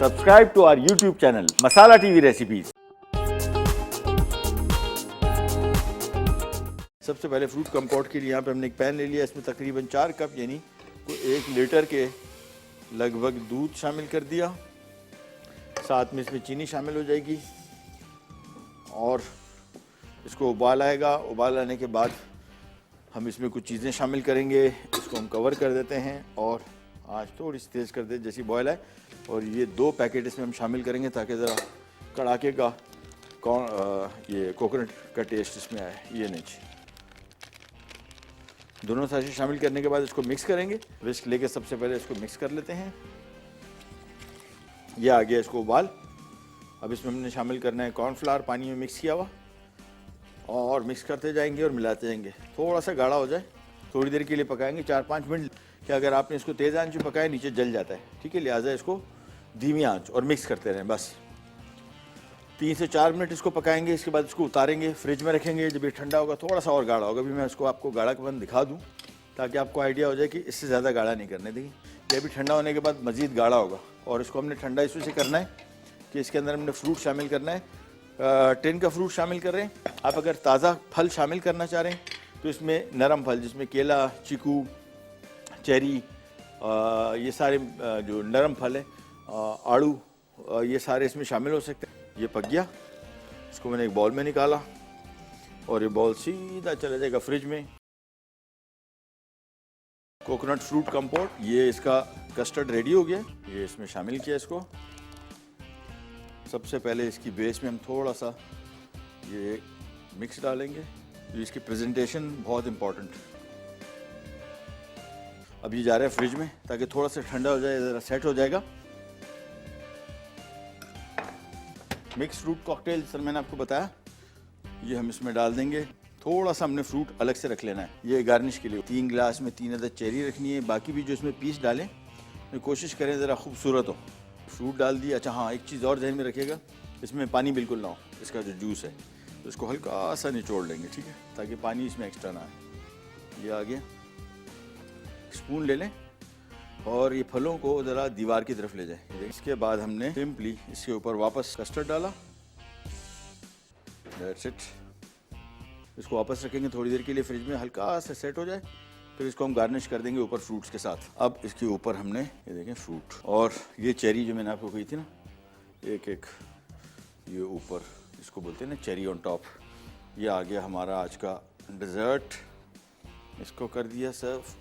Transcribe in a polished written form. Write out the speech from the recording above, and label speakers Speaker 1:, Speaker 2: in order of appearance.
Speaker 1: Subscribe to our YouTube channel, Masala TV Recipes. सबसे पहले fruit कंपोट के लिए यहाँ पे हमने एक पैन ले लिया, इसमें तकरीबन 4 कप यानी 1 लीटर के लगभग दूध शामिल कर दिया। साथ में इसमें चीनी शामिल हो जाएगी और इसको उबाल आएगा। उबाल आने के बाद हम इसमें कुछ चीज़ें शामिल करेंगे। इसको हम कवर कर देते हैं और आँच थोड़ी सी तेज़ कर दें जैसी बॉयल है। और ये 2 पैकेट इसमें हम शामिल करेंगे ताकि ज़रा कड़ाके का ये कोकोनट का टेस्ट इसमें आए। ये नहीं, दोनों साइड शामिल करने के बाद इसको मिक्स करेंगे। विस्क लेके सबसे पहले इसको मिक्स कर लेते हैं। ये आ गया इसको उबाल। अब इसमें हमने शामिल करना है कॉर्नफ्लावर, पानी में मिक्स किया हुआ, और मिक्स करते जाएंगे और मिलाते जाएंगे। थोड़ा सा गाढ़ा हो जाए, थोड़ी देर के लिए पकाएंगे, 4-5 मिनट। कि अगर आपने इसको तेज़ आंच में पकाया नीचे जल जाता है, ठीक है। लिहाजा इसको धीमी आंच और मिक्स करते रहें। बस 3 से 4 मिनट इसको पकाएंगे। इसके बाद इसको उतारेंगे, फ्रिज में रखेंगे। जब ये ठंडा होगा थोड़ा सा और गाढ़ा होगा। अभी मैं इसको आपको गाढ़ापन दिखा दूँ ताकि आपको आइडिया हो जाए कि इससे ज़्यादा गाढ़ा नहीं करने देंगे। ये भी ठंडा होने के बाद मज़ीद गाढ़ा होगा। और इसको हमने ठंडा इस वजह से करना है कि इसके अंदर हमने फ्रूट शामिल करना है। टिन का फ्रूट शामिल कर रहे हैं। आप अगर ताज़ा फल शामिल करना चाह रहे हैं तो इसमें नरम फल, जिसमें केला, चीकू, चेरी, ये सारे जो नरम फल है, आड़ू, ये सारे इसमें शामिल हो सकते हैं। ये पक गया, इसको मैंने एक बाउल में निकाला और ये बाउल सीधा चला जाएगा फ्रिज में। कोकोनट फ्रूट कंपोट, ये इसका कस्टर्ड रेडी हो गया। ये इसमें शामिल किया इसको। सबसे पहले इसकी बेस में हम थोड़ा सा ये मिक्स डालेंगे। इसकी प्रेजेंटेशन बहुत इम्पोर्टेंट। अब ये जा रहा है फ्रिज में ताकि थोड़ा सा ठंडा हो जाए, ज़रा सेट हो जाएगा। मिक्स फ्रूट कॉकटेल सर मैंने आपको बताया, ये हम इसमें डाल देंगे। थोड़ा सा हमने फ्रूट अलग से रख लेना है, ये गार्निश के लिए। 3 गिलास में 3 अदद चेरी रखनी है। बाकी भी जो इसमें पीस डालें तो कोशिश करें ज़रा खूबसूरत हो। फ्रूट डाल दिया। अच्छा हाँ, एक चीज़ और ध्यान में रखिएगा, इसमें पानी बिल्कुल ना हो। इसका जो जूस है तो इसको हल्का सा निचोड़ लेंगे, ठीक है, ताकि पानी इसमें एक्स्ट्रा ना आए। ये आ गया। स्पून ले लें और ये फलों को ज़रा दीवार की तरफ ले जाए। इसके बाद हमने सिंपली इसके ऊपर वापस कस्टर्ड डाला। That's it. इसको वापस रखेंगे थोड़ी देर के लिए फ्रिज में, हल्का सा सेट हो जाए। फिर इसको हम गार्निश कर देंगे ऊपर फ्रूट्स के साथ। अब इसके ऊपर हमने ये देखें फ्रूट और ये चेरी जो मैंने आपको कही थी ना, एक एक ये ऊपर, इसको बोलते हैं ना चेरी ऑन टॉप। ये आ गया हमारा आज का डिज़र्ट। इसको कर दिया सर्व।